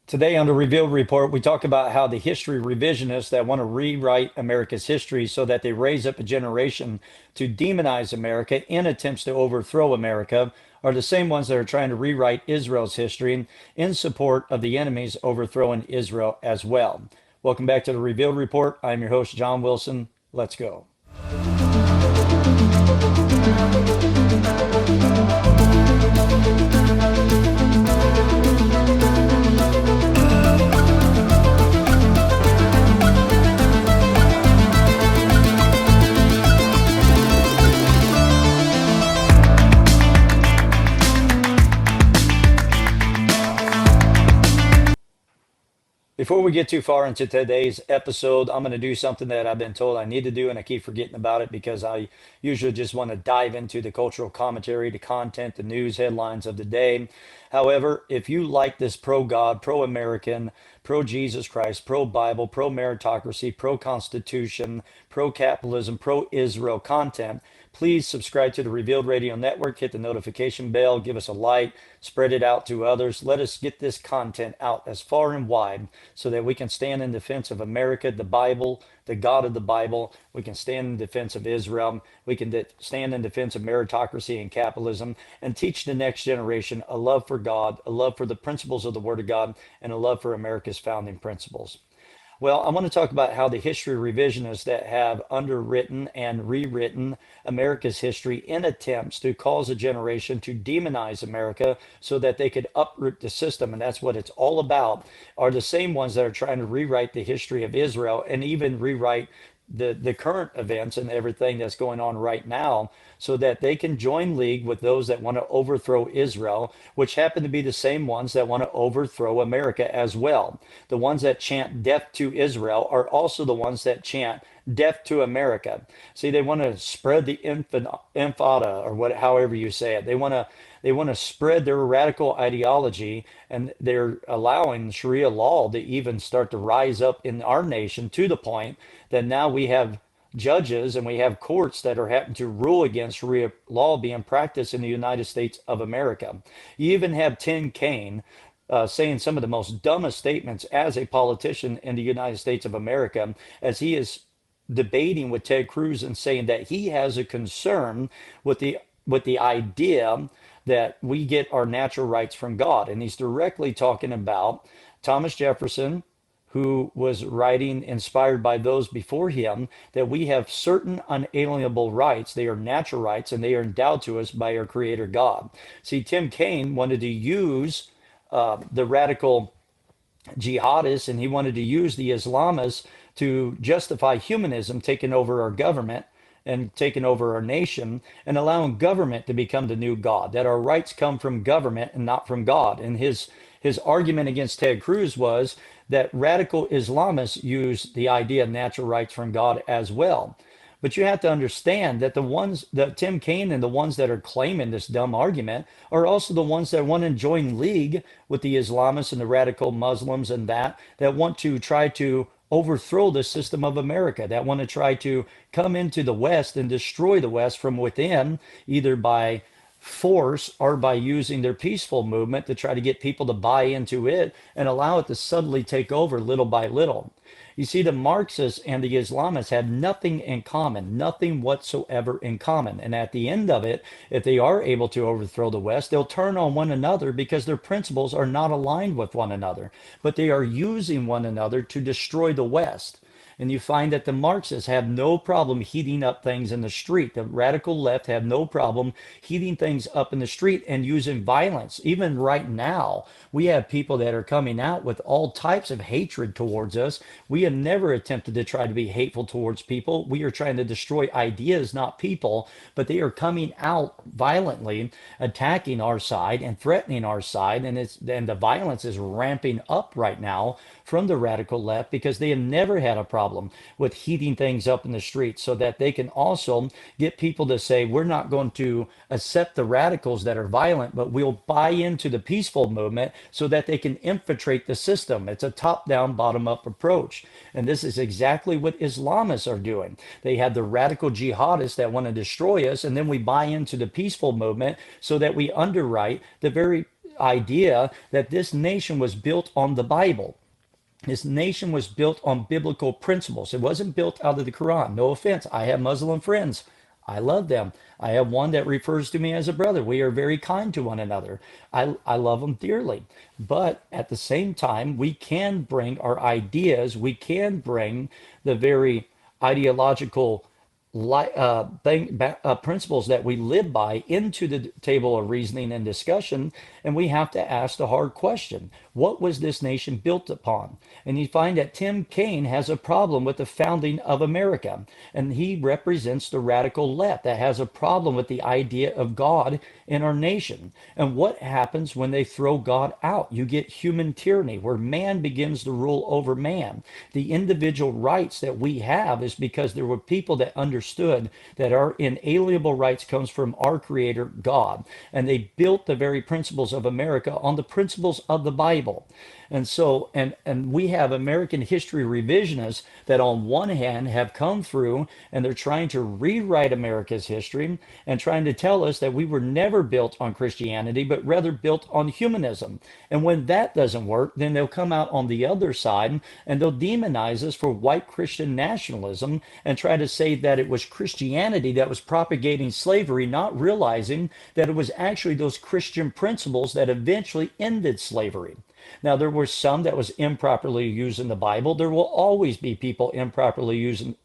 Today on the Revealed Report, we talk about how the history revisionists that want to rewrite America's history so that they raise up a generation to demonize America in attempts to overthrow America are the same ones that are trying to rewrite Israel's history in support of the enemies overthrowing Israel as well. Welcome back to the Revealed Report. I'm your host, John Wilson. Let's go. Before we get too far into today's episode, I'm going to do something that I've been told I need to do, and I keep forgetting about it because I usually just want to dive into the cultural commentary, the content, the news headlines of the day. However, if you like this pro God, pro American, pro Jesus Christ, pro Bible, pro meritocracy, pro Constitution, pro capitalism, pro Israel content, please subscribe to the Revealed Radio Network, hit the notification bell, give us a like, spread it out to others. Let us get this content out as far and wide so that we can stand in defense of America, the Bible, the God of the Bible. We can stand in defense of Israel. We can stand in defense of meritocracy and capitalism and teach the next generation a love for God, a love for the principles of the Word of God, and a love for America's founding principles. Well, I want to talk about how the history revisionists that have underwritten and rewritten America's history in attempts to cause a generation to demonize America so that they could uproot the system, and that's what it's all about, are the same ones that are trying to rewrite the history of Israel and even rewrite the current events and everything that's going on right now so that they can join league with those that want to overthrow Israel, which happen to be the same ones that want to overthrow America as well. The ones that chant death to Israel are also the ones that chant death to America. See, they want to spread the infada or what, however you say it. They want to spread their radical ideology, and they're allowing Sharia law to even start to rise up in our nation to the point that now we have judges and we have courts that are having to rule against Sharia law being practiced in the United States of America. You even have Tim Kaine saying some of the most dumbest statements as a politician in the United States of America as he is debating with Ted Cruz and saying that he has a concern with the idea that we get our natural rights from God. And he's directly talking about Thomas Jefferson, who was writing inspired by those before him, that we have certain unalienable rights. They are natural rights and they are endowed to us by our Creator God. See, Tim Kaine wanted to use the radical jihadists and he wanted to use the Islamists to justify humanism taking over our government and taking over our nation and allowing government to become the new God, that our rights come from government and not from God. And his argument against Ted Cruz was that radical Islamists use the idea of natural rights from God as well. But you have to understand that the ones that Tim Kaine and the ones that are claiming this dumb argument are also the ones that want to join league with the Islamists and the radical Muslims and that want to try to overthrow the system of America, that want to try to come into the West and destroy the West from within, either by force or by using their peaceful movement to try to get people to buy into it and allow it to subtly take over little by little. You see, the Marxists and the Islamists had nothing in common, nothing whatsoever in common. And at the end of it, if they are able to overthrow the West, they'll turn on one another because their principles are not aligned with one another, but they are using one another to destroy the West. And you find that the Marxists have no problem heating up things in the street. The radical left have no problem heating things up in the street and using violence. Even right now, we have people that are coming out with all types of hatred towards us. We have never attempted to try to be hateful towards people. We are trying to destroy ideas, not people, but they are coming out violently, attacking our side and threatening our side. And the violence is ramping up right now from the radical left because they have never had a problem with heating things up in the streets so that they can also get people to say, we're not going to accept the radicals that are violent, but we'll buy into the peaceful movement so that they can infiltrate the system. It's a top down, bottom up approach. And this is exactly what Islamists are doing. They have the radical jihadists that want to destroy us, and then we buy into the peaceful movement so that we underwrite the very idea that this nation was built on the Bible. This nation was built on biblical principles. It wasn't built out of the Quran. No offense. I have Muslim friends. I love them. I have one that refers to me as a brother. We are very kind to one another. I love them dearly. But at the same time, we can bring our ideas, we can bring the very ideological principles that we live by into the table of reasoning and discussion, and we have to ask the hard question: what was this nation built upon? And you find that Tim Kaine has a problem with the founding of America, and he represents the radical left that has a problem with the idea of God in our nation. And what happens when they throw God out? You get human tyranny, where man begins to rule over man. The individual rights that we have is because there were people that understood that our inalienable rights comes from our creator God, and they built the very principles of America on the principles of the Bible. And we have American history revisionists that on one hand have come through and they're trying to rewrite America's history and trying to tell us that we were never built on Christianity, but rather built on humanism. And when that doesn't work, then they'll come out on the other side and they'll demonize us for white Christian nationalism and try to say that it was Christianity that was propagating slavery, not realizing that it was actually those Christian principles that eventually ended slavery. Now, there were some that was improperly used in the Bible. There will always be people improperly using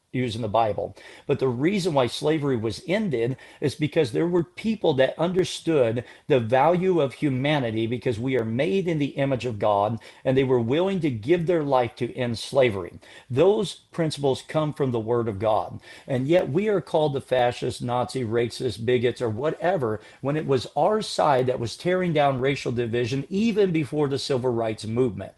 the Bible. But the reason why slavery was ended is because there were people that understood the value of humanity because we are made in the image of God, and they were willing to give their life to end slavery. Those principles come from the Word of God. And yet we are called the fascist, Nazi, racist, bigots, or whatever, when it was our side that was tearing down racial division even before the civil rights movement.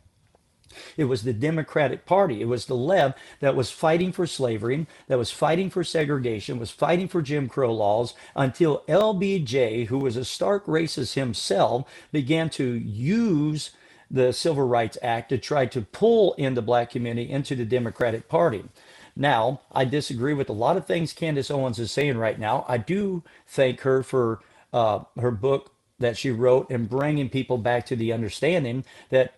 It was the Democratic Party. It was the left that was fighting for slavery, that was fighting for segregation, was fighting for Jim Crow laws until LBJ, who was a stark racist himself, began to use the Civil Rights Act to try to pull in the black community into the Democratic Party. Now, I disagree with a lot of things Candace Owens is saying right now. I do thank her for her book that she wrote and bringing people back to the understanding that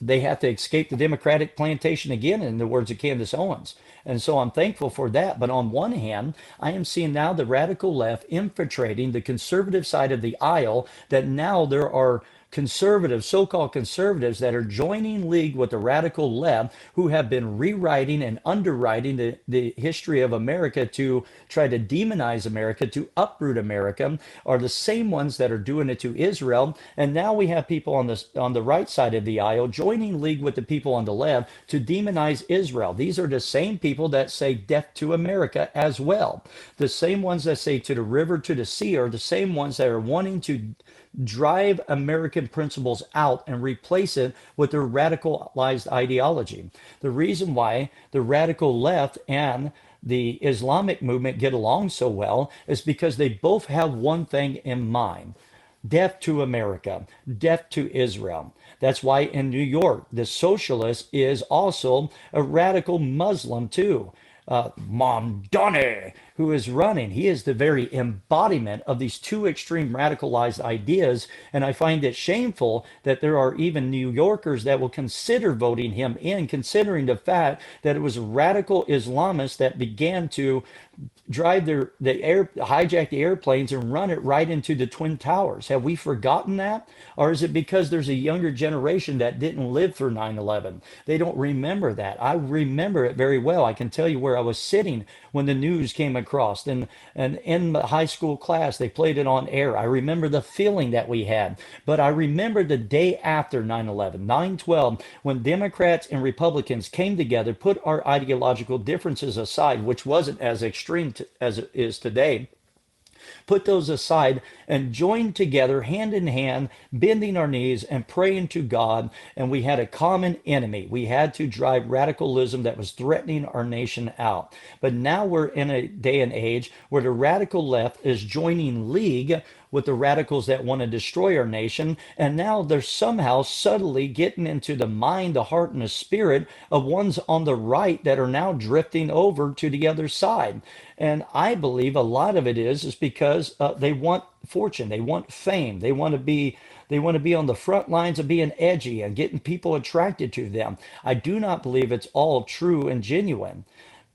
they have to escape the Democratic plantation again, in the words of Candace Owens. And so I'm thankful for that. But on one hand, I am seeing now the radical left infiltrating the conservative side of the aisle, that now there are conservatives, so-called conservatives, that are joining league with the radical left, who have been rewriting and underwriting the history of America to try to demonize America, to uproot America, are the same ones that are doing it to Israel. And now we have people on the right side of the aisle joining league with the people on the left to demonize Israel. These are the same people that say death to America as well. The same ones that say to the river, to the sea, are the same ones that are wanting to drive American principles out and replace it with their radicalized ideology. The reason why the radical left and the Islamic movement get along so well is because they both have one thing in mind: death to America, death to Israel. That's why in New York, the socialist is also a radical Muslim too. Mondani, who is running. He is the very embodiment of these two extreme radicalized ideas. And I find it shameful that there are even New Yorkers that will consider voting him in, considering the fact that it was radical Islamists that began to hijack the airplanes and run it right into the Twin Towers. Have we forgotten that? Or is it because there's a younger generation that didn't live through 9/11? They don't remember that. I remember it very well. I can tell you where I was sitting when the news came across. And in the high school class, they played it on air. I remember the feeling that we had. But I remember the day after 9/11, 9/12, when Democrats and Republicans came together, put our ideological differences aside, which wasn't as extreme as it is today, put those aside and joined together hand in hand, bending our knees and praying to God. And we had a common enemy. We had to drive radicalism that was threatening our nation out. But now we're in a day and age where the radical left is joining league with the radicals that want to destroy our nation. And now they're somehow subtly getting into the mind, the heart, and the spirit of ones on the right that are now drifting over to the other side. And I believe a lot of it is because they want fortune, they want fame, they want to be They want to be on the front lines of being edgy and getting people attracted to them. I do not believe it's all true and genuine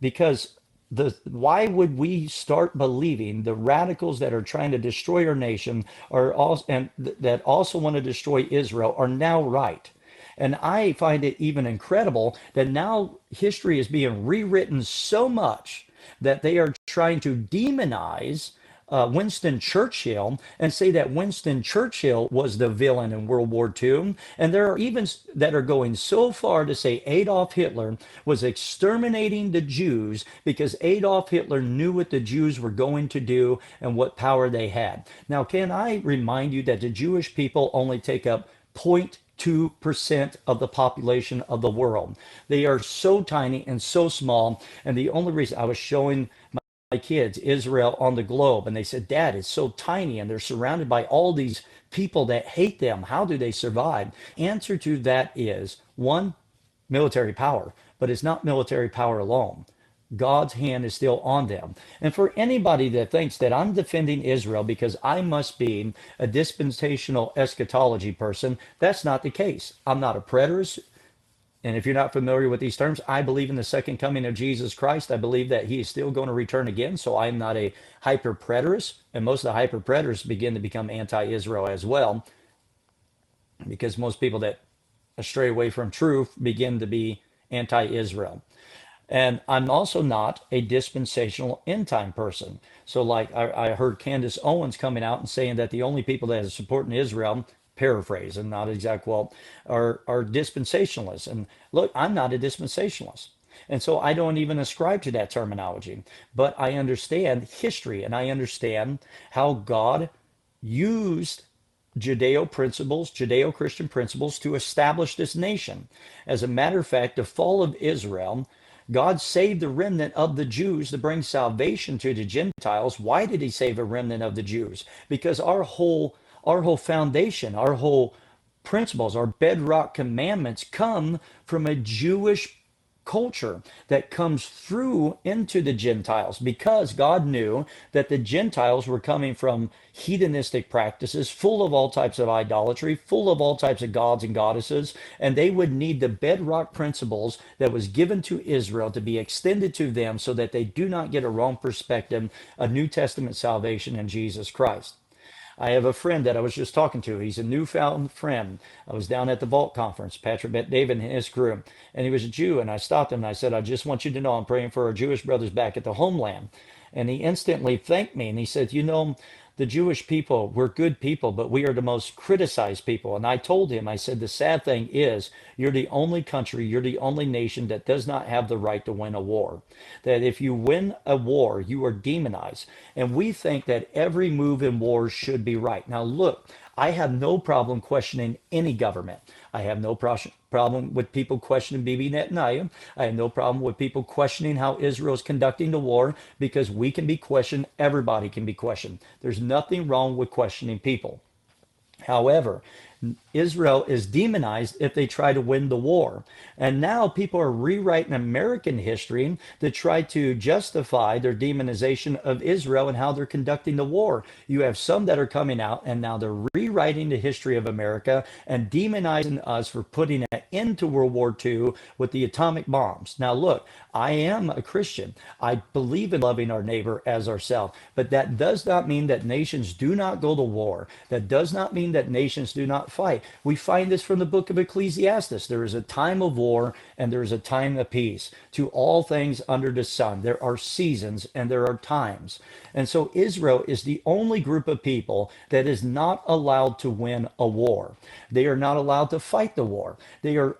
because why would we start believing the radicals that are trying to destroy our nation are also that also want to destroy Israel are now right? And I find it even incredible that now history is being rewritten so much that they are trying to demonize Winston Churchill and say that Winston Churchill was the villain in World War II. And there are even that are going so far to say Adolf Hitler was exterminating the Jews because Adolf Hitler knew what the Jews were going to do and what power they had. Now, can I remind you that the Jewish people only take up 0.2% of the population of the world? They are so tiny and so small. And the only reason I was showing my kids Israel on the globe, and they said, Dad, it's so tiny and they're surrounded by all these people that hate them. How do they survive? Answer to that is one, military power, but it's not military power alone. God's hand is still on them. And for anybody that thinks that I'm defending Israel because I must be a dispensational eschatology person, that's not the case. I'm not a preterist. And if you're not familiar with these terms, I believe in the second coming of Jesus Christ. I believe that he is still going to return again. So I'm not a hyper preterist. And most of the hyper preterists begin to become anti Israel as well, because most people that stray away from truth begin to be anti Israel. And I'm also not a dispensational end time person. So, like, I heard Candace Owens coming out and saying that the only people that are supporting Israel, paraphrase and not exact quote, are dispensationalists. And look, I'm not a dispensationalist. And so I don't even ascribe to that terminology. But I understand history and I understand how God used Judeo principles, Judeo Christian principles to establish this nation. As a matter of fact, the fall of Israel, God saved the remnant of the Jews to bring salvation to the Gentiles. Why did he save a remnant of the Jews? Because our whole foundation, our whole principles, our bedrock commandments come from a Jewish culture that comes through into the Gentiles because God knew that the Gentiles were coming from hedonistic practices, full of all types of idolatry, full of all types of gods and goddesses, and they would need the bedrock principles that was given to Israel to be extended to them so that they do not get a wrong perspective of New Testament salvation in Jesus Christ. I have a friend that I was just talking to. He's a newfound friend. I was down at the Vault conference, Patrick Bet David and his crew, and he was a Jew. And I stopped him and I said, I just want you to know I'm praying for our Jewish brothers back at the homeland. And he instantly thanked me and he said, you know, the Jewish people, we're good people, but we are the most criticized people. And I told him, I said, the sad thing is, you're the only country, you're the only nation that does not have the right to win a war. That if you win a war, you are demonized. And we think that every move in wars should be right. Now, look, I have no problem questioning any government. I have no problem with people questioning Bibi Netanyahu. I have no problem with people questioning how Israel is conducting the war because we can be questioned. Everybody can be questioned. There's nothing wrong with questioning people. However, Israel is demonized if they try to win the war. And now people are rewriting American history to try to justify their demonization of Israel and how they're conducting the war. You have some that are coming out and now they're rewriting the history of America and demonizing us for putting an end to World War II with the atomic bombs. Now, look, I am a Christian. I believe in loving our neighbor as ourselves, but that does not mean that nations do not go to war. That does not mean that nations do not fight. We find this from the book of Ecclesiastes. There is a time of war and there is a time of peace. To all things under the sun, there are seasons and there are times. And so Israel is the only group of people that is not allowed to win a war. They are not allowed to fight the war. They are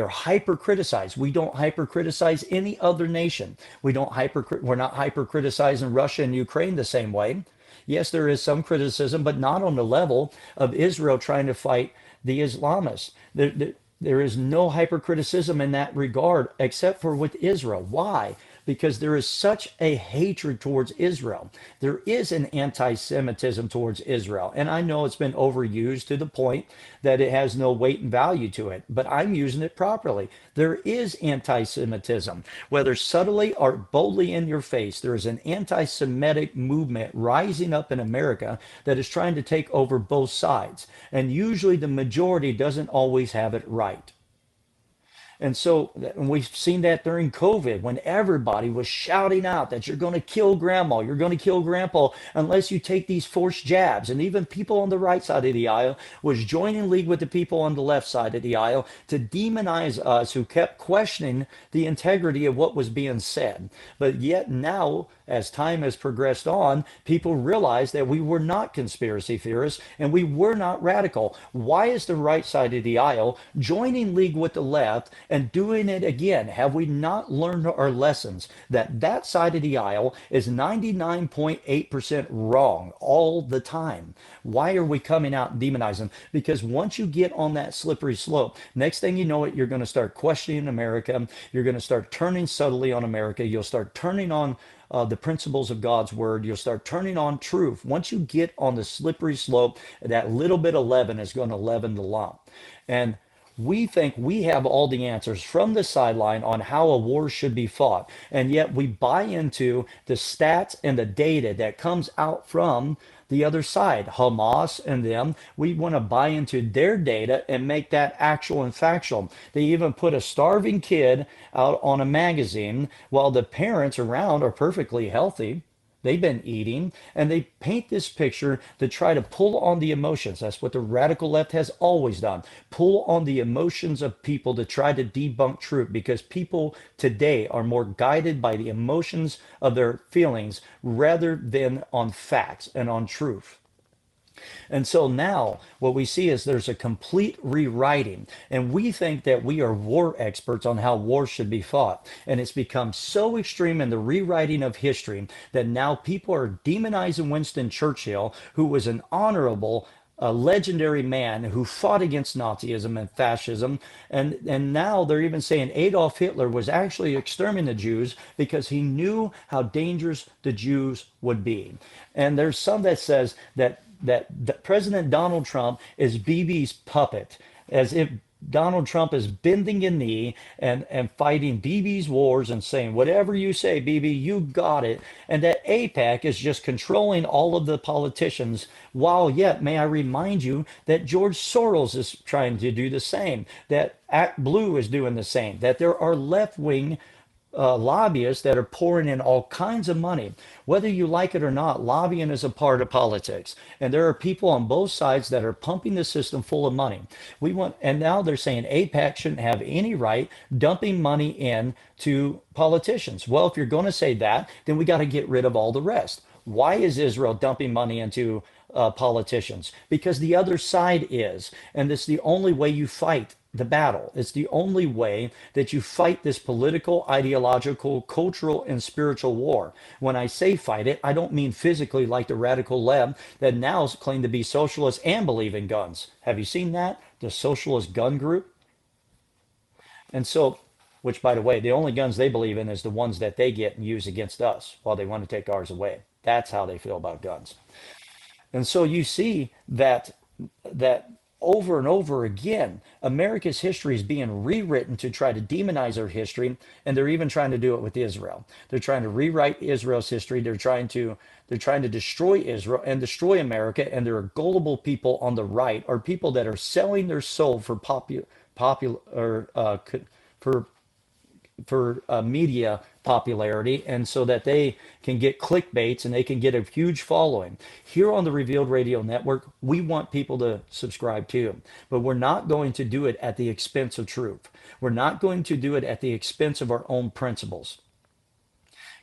hyper criticized. We don't hyper criticize any other nation. We're not hyper criticizing Russia and Ukraine the same way. Yes, there is some criticism, but not on the level of Israel trying to fight the Islamists. There is no hypercriticism in that regard, except for with Israel. Why? because there is such a hatred towards Israel. There is an anti Semitism towards Israel. And I know it's been overused to the point that it has no weight and value to it, but I'm using it properly. There is anti Semitism, whether subtly or boldly in your face. There is an anti Semitic movement rising up in America that is trying to take over both sides. And usually the majority doesn't always have it right. And so we've seen that during COVID when everybody was shouting out that you're going to kill grandma, you're going to kill grandpa unless you take these forced jabs. And even people on the right side of the aisle was joining league with the people on the left side of the aisle to demonize us who kept questioning the integrity of what was being said. But yet now, as time has progressed on, people realize that we were not conspiracy theorists and we were not radical. Why is the right side of the aisle joining league with the left and doing it again? Have we not learned our lessons that that side of the aisle is 99.8% wrong all the time? Why are we coming out and demonizing? Because once you get on that slippery slope, next thing you know it, you're going to start questioning America. You're going to start turning subtly on America. You'll start turning on the principles of God's word. You'll start turning on truth. Once you get on the slippery slope, that little bit of leaven is going to leaven the lump. And we think we have all the answers from the sideline on how a war should be fought. And yet we buy into the stats and the data that comes out from the other side, Hamas and them. We want to buy into their data and make that actual and factual. They even put a starving kid out on a magazine while the parents around are perfectly healthy. They've been eating, and they paint this picture to try to pull on the emotions. That's what the radical left has always done. Pull on the emotions of people to try to debunk truth because people today are more guided by the emotions of their feelings rather than on facts and on truth. And so now what we see is there's a complete rewriting. And we think that we are war experts on how war should be fought. And it's become so extreme in the rewriting of history that now people are demonizing Winston Churchill, who was an honorable a legendary man who fought against Nazism and fascism. And now they're even saying Adolf Hitler was actually exterminating the Jews because he knew how dangerous the Jews would be. And there's some that says that President Donald Trump is Bibi's puppet, as if Donald Trump is bending a knee and fighting Bibi's wars and saying, whatever you say, Bibi, you got it. And that APAC is just controlling all of the politicians, while yet, may I remind you that George Soros is trying to do the same, that Act Blue is doing the same, that there are left wing lobbyists that are pouring in all kinds of money. Whether you like it or not, lobbying is a part of politics. And there are people on both sides that are pumping the system full of money. And now they're saying APAC shouldn't have any right dumping money in to politicians. Well, if you're going to say that, then we got to get rid of all the rest. Why is Israel dumping money into politicians? Because the other side is. And it's the only way you fight the battle. It's the only way that you fight this political, ideological, cultural, and spiritual war. When I say fight it, I don't mean physically like the radical left that now claim to be socialists and believe in guns. Have you seen that? The socialist gun group? And so, which by the way, the only guns they believe in is the ones that they get and use against us while they want to take ours away. That's how they feel about guns. And so you see that over and over again, America's history is being rewritten to try to demonize our history, and they're even trying to do it with Israel. They're trying to rewrite Israel's history. They're trying to destroy Israel and destroy America. And there are gullible people on the right, or people that are selling their soul for popular for media popularity, and so that they can get clickbaits and they can get a huge following. Here on the Revealed Radio Network, we want people to subscribe to, but we're not going to do it at the expense of truth. We're not going to do it at the expense of our own principles.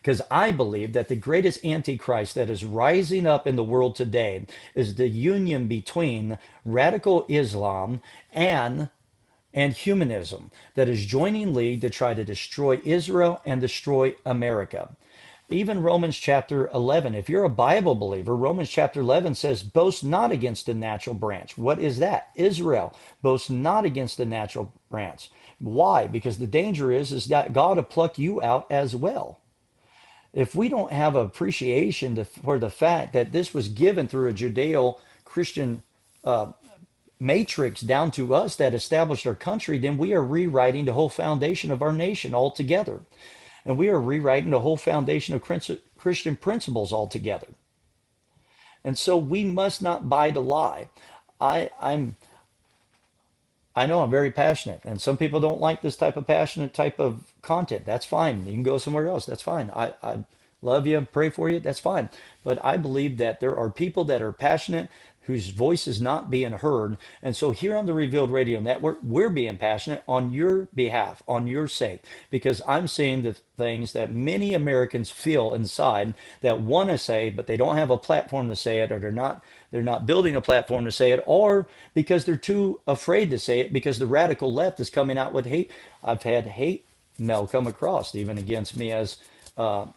Because I believe that the greatest antichrist that is rising up in the world today is the union between radical Islam and humanism that is joining league to try to destroy Israel and destroy America. Even Romans chapter 11, if you're a Bible believer, Romans chapter 11 says, boast not against the natural branch. What is that? Israel. Boast not against the natural branch. Why? Because the danger is that God will pluck you out as well. If we don't have appreciation for the fact that this was given through a Judeo-Christian matrix down to us that established our country, then we are rewriting the whole foundation of our nation altogether. And we are rewriting the whole foundation of Christian principles altogether. And so we must not buy the lie. I'm I know I'm very passionate, and some people don't like this type of passionate type of content. That's fine. You can go somewhere else. That's fine. I love you, pray for you. That's fine. But I believe that there are people that are passionate whose voice is not being heard. And so here on the Revealed Radio Network, we're being passionate on your behalf, on your sake, because I'm seeing the things that many Americans feel inside that want to say, but they don't have a platform to say it, or they're not building a platform to say it, or because they're too afraid to say it because the radical left is coming out with hate. I've had hate mail come across even against me as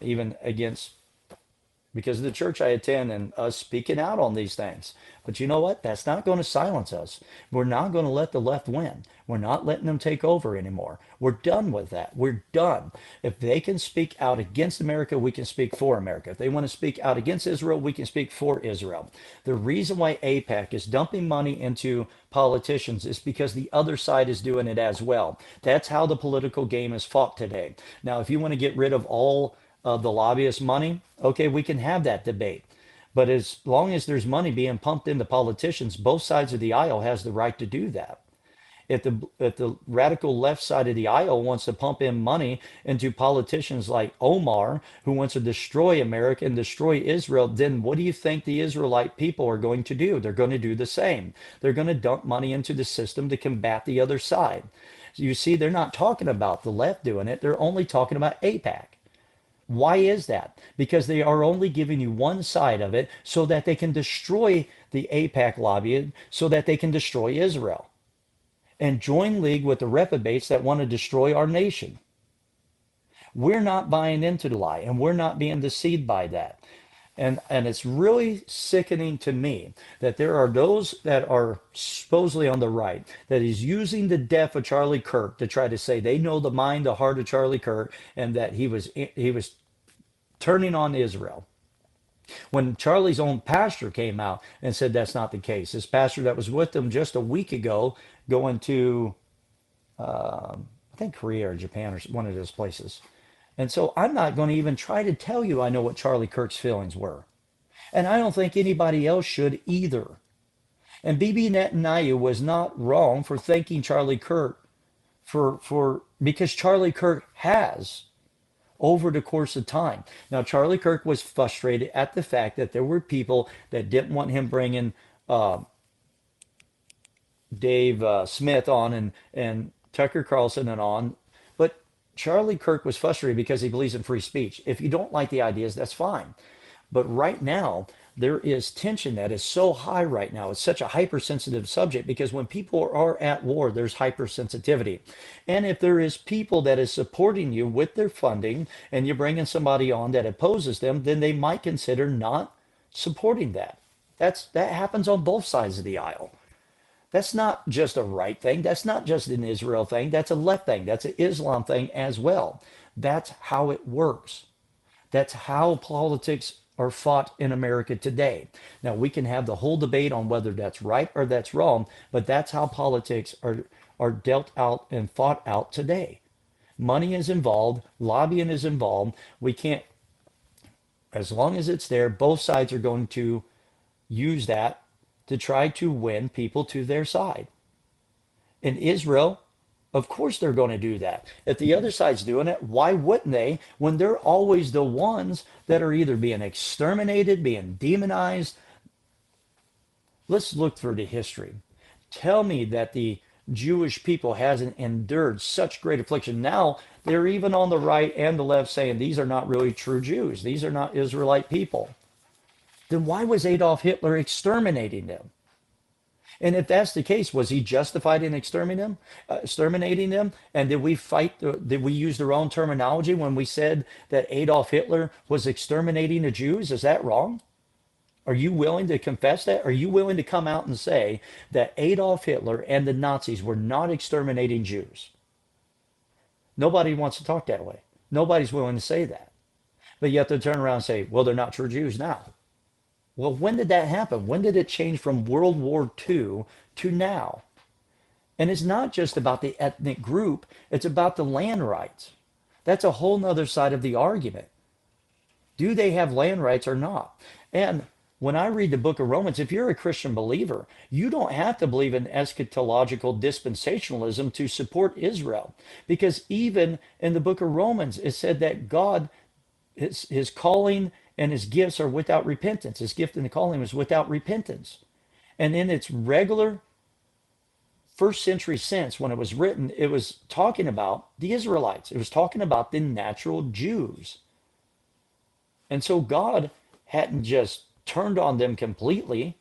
even against because of the church I attend and us speaking out on these things. But you know what? That's not going to silence us. We're not going to let the left win. We're not letting them take over anymore. We're done with that. We're done. If they can speak out against America, we can speak for America. If they want to speak out against Israel, we can speak for Israel. The reason why AIPAC is dumping money into politicians is because the other side is doing it as well. That's how the political game is fought today. Now, if you want to get rid of all the lobbyist money, okay, we can have that debate. But as long as there's money being pumped into politicians, both sides of the aisle has the right to do that. If the radical left side of the aisle wants to pump in money into politicians like Omar, who wants to destroy America and destroy Israel, then what do you think the Israelite people are going to do? They're going to do the same. They're going to dump money into the system to combat the other side. You see, they're not talking about the left doing it. They're only talking about AIPAC. Why is that? Because they are only giving you one side of it so that they can destroy the AIPAC lobby, so that they can destroy Israel and join league with the reprobates that want to destroy our nation. We're not buying into the lie, and we're not being deceived by that. And it's really sickening to me that there are those that are supposedly on the right that is using the death of Charlie Kirk to try to say they know the mind, the heart of Charlie Kirk, and that he was turning on Israel. When Charlie's own pastor came out and said that's not the case, this pastor that was with them just a week ago, going to I think Korea or Japan or one of those places. And so I'm not going to even try to tell you I know what Charlie Kirk's feelings were. And I don't think anybody else should either. And Bibi Netanyahu was not wrong for thanking Charlie Kirk for because Charlie Kirk has over the course of time. Now Charlie Kirk was frustrated at the fact that there were people that didn't want him bringing uh, Dave Smith on and Tucker Carlson and on. But Charlie Kirk was frustrated because he believes in free speech. If you don't like the ideas, that's fine. But right now, there is tension that is so high right now. It's such a hypersensitive subject because when people are at war, there's hypersensitivity. And if there is people that is supporting you with their funding and you're bringing somebody on that opposes them, then they might consider not supporting that. That happens on both sides of the aisle. That's not just a right thing. That's not just an Israel thing. That's a left thing. That's an Islam thing as well. That's how it works. That's how politics are fought in America today. Now, we can have the whole debate on whether that's right or that's wrong, but that's how politics are dealt out and fought out today. Money is involved, lobbying is involved. We can't, as long as it's there, both sides are going to use that to try to win people to their side. In Israel, of course they're going to do that. If the other side's doing it, why wouldn't they when they're always the ones that are either being exterminated, being demonized? Let's look through the history. Tell me that the Jewish people hasn't endured such great affliction. Now they're even on the right and the left saying these are not really true Jews. These are not Israelite people. Then why was Adolf Hitler exterminating them? And if that's the case, was he justified in exterminating them? And did we use the wrong terminology when we said that Adolf Hitler was exterminating the Jews? Is that wrong? Are you willing to confess that? Are you willing to come out and say that Adolf Hitler and the Nazis were not exterminating Jews? Nobody wants to talk that way. Nobody's willing to say that. But yet they turn around and say, well, they're not true Jews now. Well, when did that happen? When did it change from World War II to now? And it's not just about the ethnic group, it's about the land rights. That's a whole nother side of the argument. Do they have land rights or not? And when I read the book of Romans, if you're a Christian believer, you don't have to believe in eschatological dispensationalism to support Israel. Because even in the book of Romans, it said that God, his calling and his gifts are without repentance. His gift and the calling was without repentance. And in its regular first century sense, when it was written, it was talking about the Israelites, it was talking about the natural Jews. And so God hadn't just turned on them completely.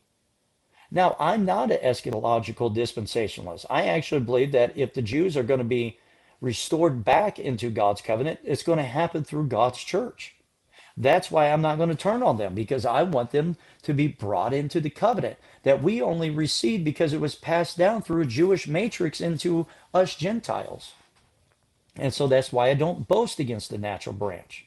Now, I'm not an eschatological dispensationalist. I actually believe that if the Jews are going to be restored back into God's covenant, it's going to happen through God's church. That's why I'm not going to turn on them, because I want them to be brought into the covenant that we only received because it was passed down through a Jewish matrix into us Gentiles. And so that's why I don't boast against the natural branch.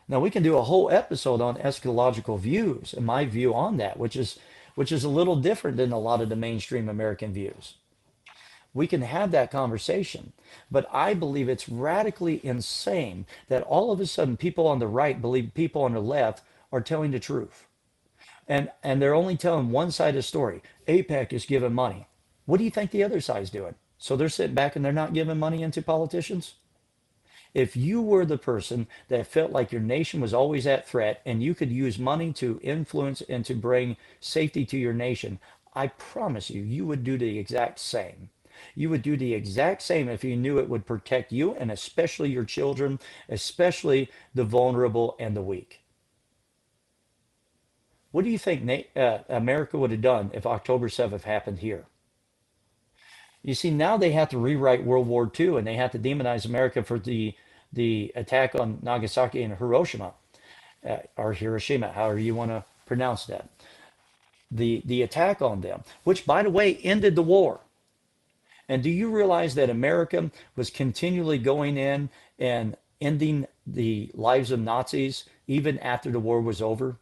Now we can do a whole episode on eschatological views and my view on that, which is a little different than a lot of the mainstream American views. We can have that conversation, but I believe it's radically insane that all of a sudden people on the right believe people on the left are telling the truth. And they're only telling one side of the story. APEC is giving money. What do you think the other side's doing? So they're sitting back and they're not giving money into politicians? If you were the person that felt like your nation was always at threat and you could use money to influence and to bring safety to your nation, I promise you, you would do the exact same. You would do the exact same if you knew it would protect you and especially your children, especially the vulnerable and the weak. What do you think America would have done if October 7th happened here? You see, now they have to rewrite World War II and they have to demonize America for the attack on Nagasaki and Hiroshima, or Hiroshima, however you want to pronounce that. The attack on them, which by the way ended the war. And do you realize that America was continually going in and ending the lives of Nazis even after the war was over?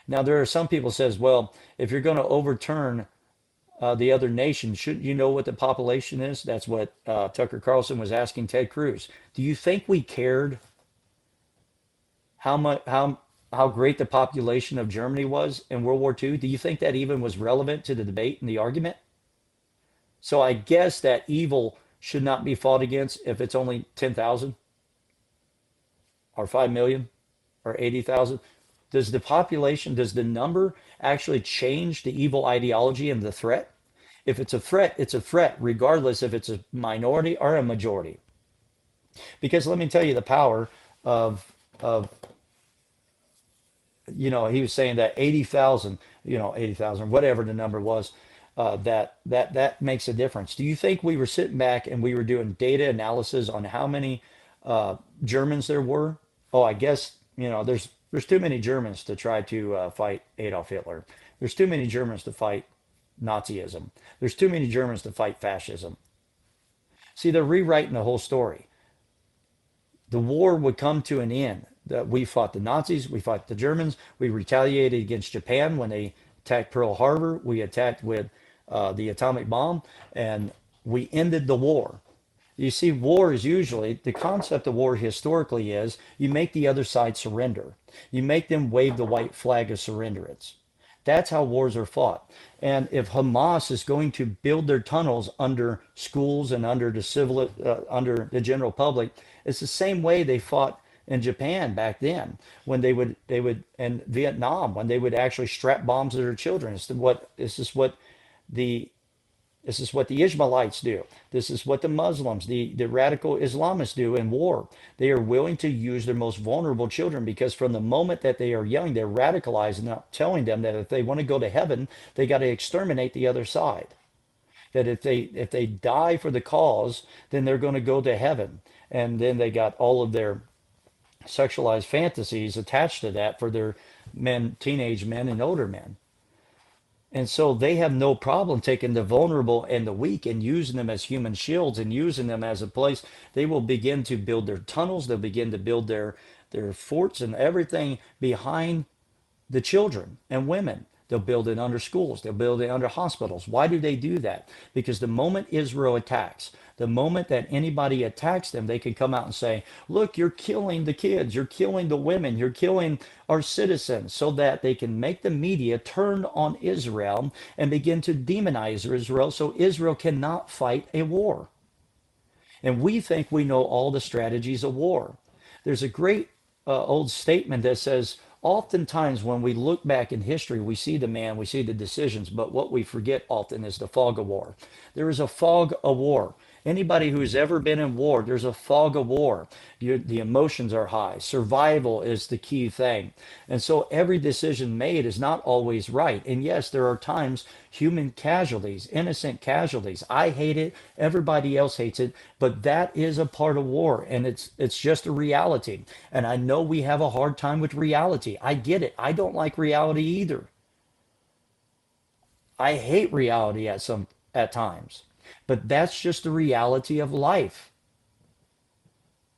Now there are some people says, well, if you're going to overturn the other nation, shouldn't you know what the population is? That's what Tucker Carlson was asking Ted Cruz. Do you think we cared how much how great the population of Germany was in World War II? Do you think that even was relevant to the debate and the argument? So I guess that evil should not be fought against if it's only 10,000 or 5 million or 80,000. Does the population, does the number actually change the evil ideology and the threat? If it's a threat, regardless if it's a minority or a majority. Because let me tell you the power of he was saying that 80,000, 80,000, whatever the number was, that makes a difference. Do you think we were sitting back and we were doing data analysis on how many Germans there were? Oh, I guess, there's too many Germans to try to fight Adolf Hitler. There's too many Germans to fight Nazism. There's too many Germans to fight fascism. See, they're rewriting the whole story. The war would come to an end. That we fought the Nazis, we fought the Germans, we retaliated against Japan when they attacked Pearl Harbor, we attacked with the atomic bomb, and we ended the war. You see, war is usually, the concept of war historically is you make the other side surrender. You make them wave the white flag of surrenderance. That's how wars are fought. And if Hamas is going to build their tunnels under schools and under under the general public, it's the same way they fought in Japan back then when they would in Vietnam when they would actually strap bombs to their children. The this is what the Ishmaelites do. This is what the Muslims, the radical Islamists do in war. They are willing to use their most vulnerable children because from the moment that they are young, they're radicalized and not telling them that if they want to go to heaven, they got to exterminate the other side. That if they die for the cause, then they're going to go to heaven. And then they got all of their sexualized fantasies attached to that for their men, teenage men and older men. And so they have no problem taking the vulnerable and the weak and using them as human shields and using them as a place. They will begin to build their tunnels. They'll begin to build their forts and everything behind the children and women. They'll build it under schools. They'll build it under hospitals. Why do they do that? Because the moment Israel attacks, the moment that anybody attacks them, they can come out and say, look, you're killing the kids, you're killing the women, you're killing our citizens, so that they can make the media turn on Israel and begin to demonize Israel so Israel cannot fight a war. And we think we know all the strategies of war. There's a great old statement that says, oftentimes when we look back in history, we see the man, we see the decisions, but what we forget often is the fog of war. There is a fog of war. Anybody who's ever been in war, there's a fog of war. The emotions are high. Survival is the key thing. And so every decision made is not always right. And yes, there are times human casualties, innocent casualties. I hate it. Everybody else hates it. But that is a part of war. And it's just a reality. And I know we have a hard time with reality. I get it. I don't like reality either. I hate reality at times. But that's just the reality of life.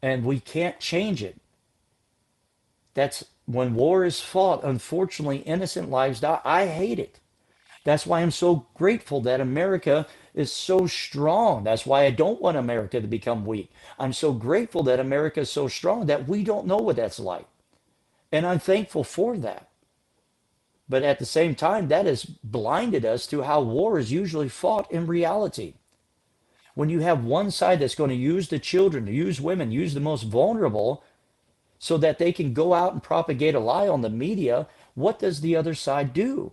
And we can't change it. That's when war is fought, unfortunately, innocent lives die. I hate it. That's why I'm so grateful that America is so strong. That's why I don't want America to become weak. I'm so grateful that America is so strong that we don't know what that's like. And I'm thankful for that. But at the same time, that has blinded us to how war is usually fought in reality. When you have one side that's going to use the children, use women, use the most vulnerable so that they can go out and propagate a lie on the media, what does the other side do?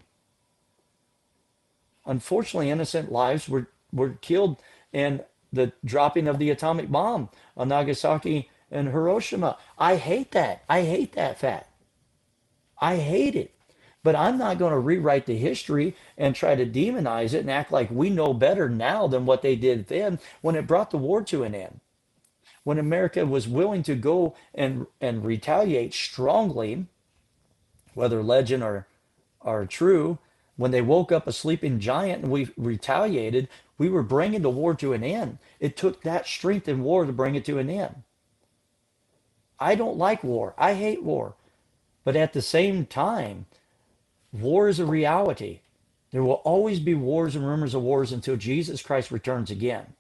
Unfortunately, innocent lives were killed in the dropping of the atomic bomb on Nagasaki and Hiroshima. I hate that. I hate that fact. I hate it. But I'm not going to rewrite the history and try to demonize it and act like we know better now than what they did then when it brought the war to an end. When America was willing to go and retaliate strongly, whether legend or true, when they woke up a sleeping giant and we retaliated, we were bringing the war to an end. It took that strength in war to bring it to an end. I don't like war. I hate war. But at the same time, war is a reality. There will always be wars and rumors of wars until Jesus Christ returns again.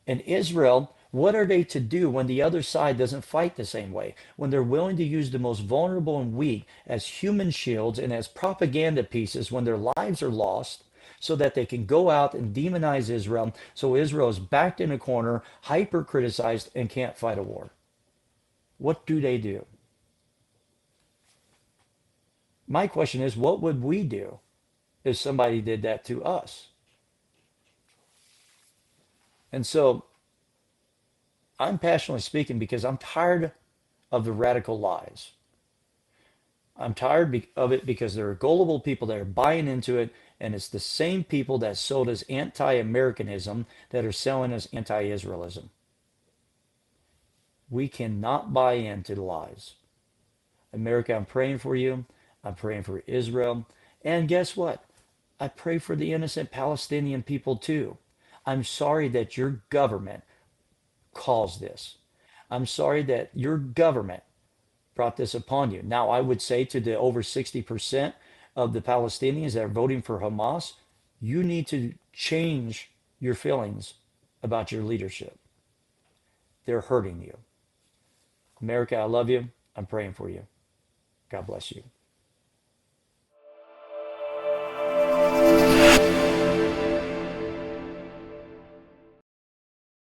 And Israel, what are they to do when the other side doesn't fight the same way? When they're willing to use the most vulnerable and weak as human shields and as propaganda pieces when their lives are lost so that they can go out and demonize Israel so Israel is backed in a corner, hyper criticized, and can't fight a war. What do they do? My question is, what would we do if somebody did that to us? And so I'm passionately speaking because I'm tired of the radical lies. I'm tired of it because there are gullible people that are buying into it, and it's the same people that sold us anti-Americanism that are selling us anti-Israelism. We cannot buy into the lies. America, I'm praying for you. I'm praying for Israel. And guess what? I pray for the innocent Palestinian people too. I'm sorry that your government caused this. I'm sorry that your government brought this upon you. Now, I would say to the over 60% of the Palestinians that are voting for Hamas, you need to change your feelings about your leadership. They're hurting you. America, I love you. I'm praying for you. God bless you.